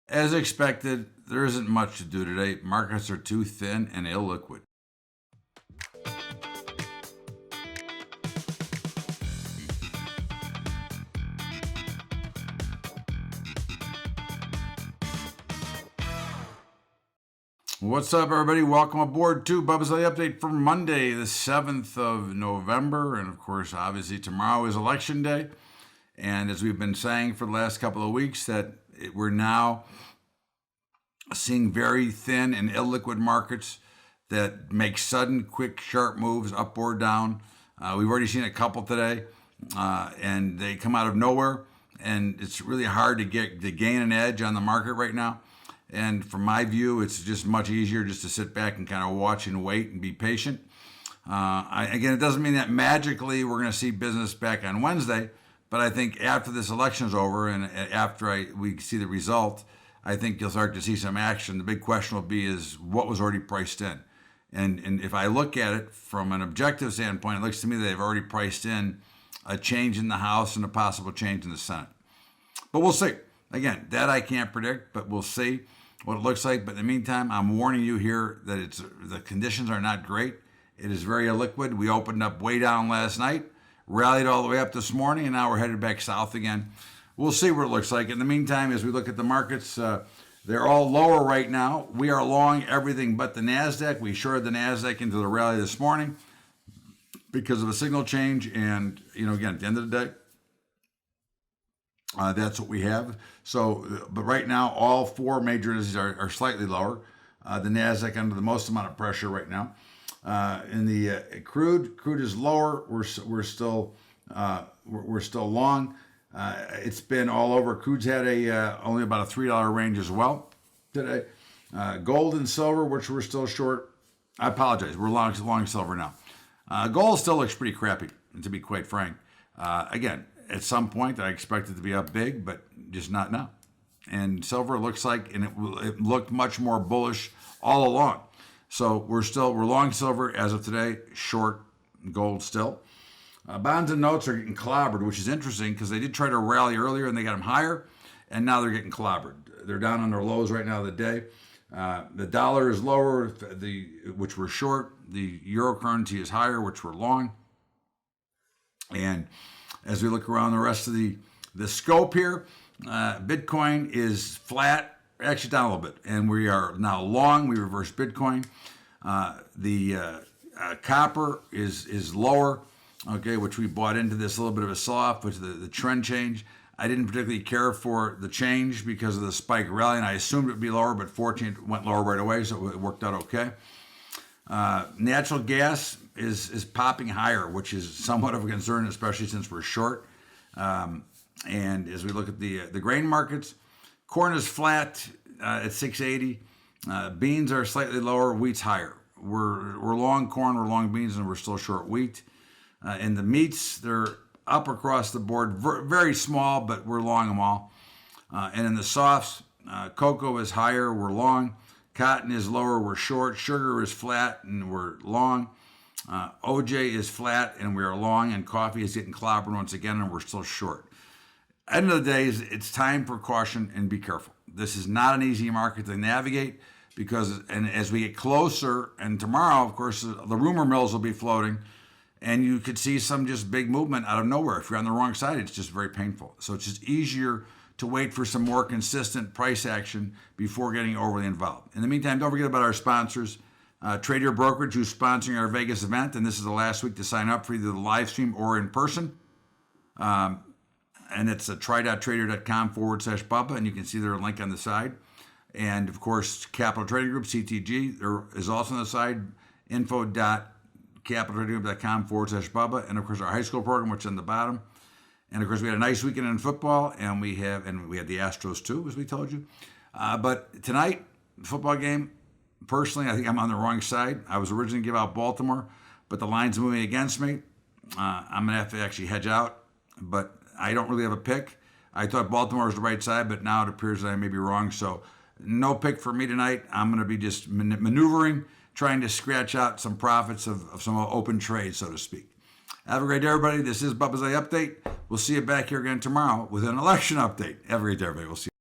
As expected, there isn't much to do today. Markets are too thin and illiquid. What's up, everybody? Welcome aboard to Bubba's Daily Update for Monday, the 7th of November. And of course, obviously, tomorrow is Election Day. And as we've been saying for the last couple of weeks, that we're now seeing very thin and illiquid markets that make sudden, quick, sharp moves up or down. We've already seen a couple today, and they come out of nowhere. And it's really hard to gain an edge on the market right now. And from my view, it's just much easier just to sit back and kind of watch and wait and be patient. Again, it doesn't mean that magically we're going to see business back on Wednesday, but I think after this election is over and after we see the result, I think you'll start to see some action. The big question will be is what was already priced in. And if I look at it from an objective standpoint, it looks to me that they've already priced in a change in the House and a possible change in the Senate. But we'll see. Again, that I can't predict, but we'll see what it looks like. But in the meantime, I'm warning you here that the conditions are not great. It is very illiquid. We opened up way down last night, rallied all the way up this morning, and now we're headed back south again. We'll see what it looks like. In the meantime, as we look at the markets, they're all lower right now. We are long everything but the NASDAQ. We shorted the NASDAQ into the rally this morning because of a signal change. And, again, at the end of the day, that's what we have. So, but right now, all four major indices are slightly lower. The NASDAQ under the most amount of pressure right now. In the crude is lower. We're still long. It's been all over. Crude's had only about a $3 range as well today. Gold and silver, which we're still short. I apologize. We're long silver now. Gold still looks pretty crappy, to be quite frank. Again, at some point, I expect it to be up big, but just not now. And silver looks like, and it looked much more bullish all along. So we're long silver as of today, short gold still. Bonds and notes are getting clobbered, which is interesting because they did try to rally earlier and they got them higher, and now they're getting clobbered. They're down on their lows right now of the day. The dollar is lower, which we're short. The euro currency is higher, which we're long. And as we look around the rest of the scope here, Bitcoin is flat, actually down a little bit, and we are now long. We reversed Bitcoin. The copper is lower, okay, which we bought into this a little bit of a sell-off, which is the trend change. I didn't particularly care for the change because of the spike rally, and I assumed it would be lower, but fortunately it went lower right away, so it worked out okay. Natural gas is popping higher, which is somewhat of a concern, especially since we're short. And as we look at the grain markets, corn is flat at 680. Beans are slightly lower. Wheat's higher. We're long corn, we're long beans, and we're still short wheat. And the meats, they're up across the board, very small, but we're long them all. And in the softs, cocoa is higher, we're long. Cotton is lower, we're short. Sugar is flat, and we're long. OJ is flat, and we are long. And coffee is getting clobbered once again, and we're still short. End of the day, it's time for caution and be careful. This is not an easy market to navigate and as we get closer, and tomorrow, of course, the rumor mills will be floating, and you could see some just big movement out of nowhere. If you're on the wrong side, it's just very painful. So it's just easier to wait for some more consistent price action before getting overly involved. In the meantime, don't forget about our sponsors, Trade Your Brokerage, who's sponsoring our Vegas event, and this is the last week to sign up for either the live stream or in person. And it's try.trader.com/Bubba, and you can see their link on the side. And of course, Capital Trading Group, CTG, there is also on the side, info.capitaltradinggroup.com/Bubba, and of course our high school program, which is on the bottom. And of course, we had a nice weekend in football, and we had the Astros too, as we told you. But tonight, football game, personally, I think I'm on the wrong side. I was originally going to give out Baltimore, but the line's moving against me. I'm going to have to actually hedge out, but I don't really have a pick. I thought Baltimore was the right side, but now it appears that I may be wrong. So no pick for me tonight. I'm going to be just maneuvering, trying to scratch out some profits of some open trades, so to speak. Have a great day, everybody. This is Bubba's Daily Update. We'll see you back here again tomorrow with an election update. Have a great day, everybody. We'll see you.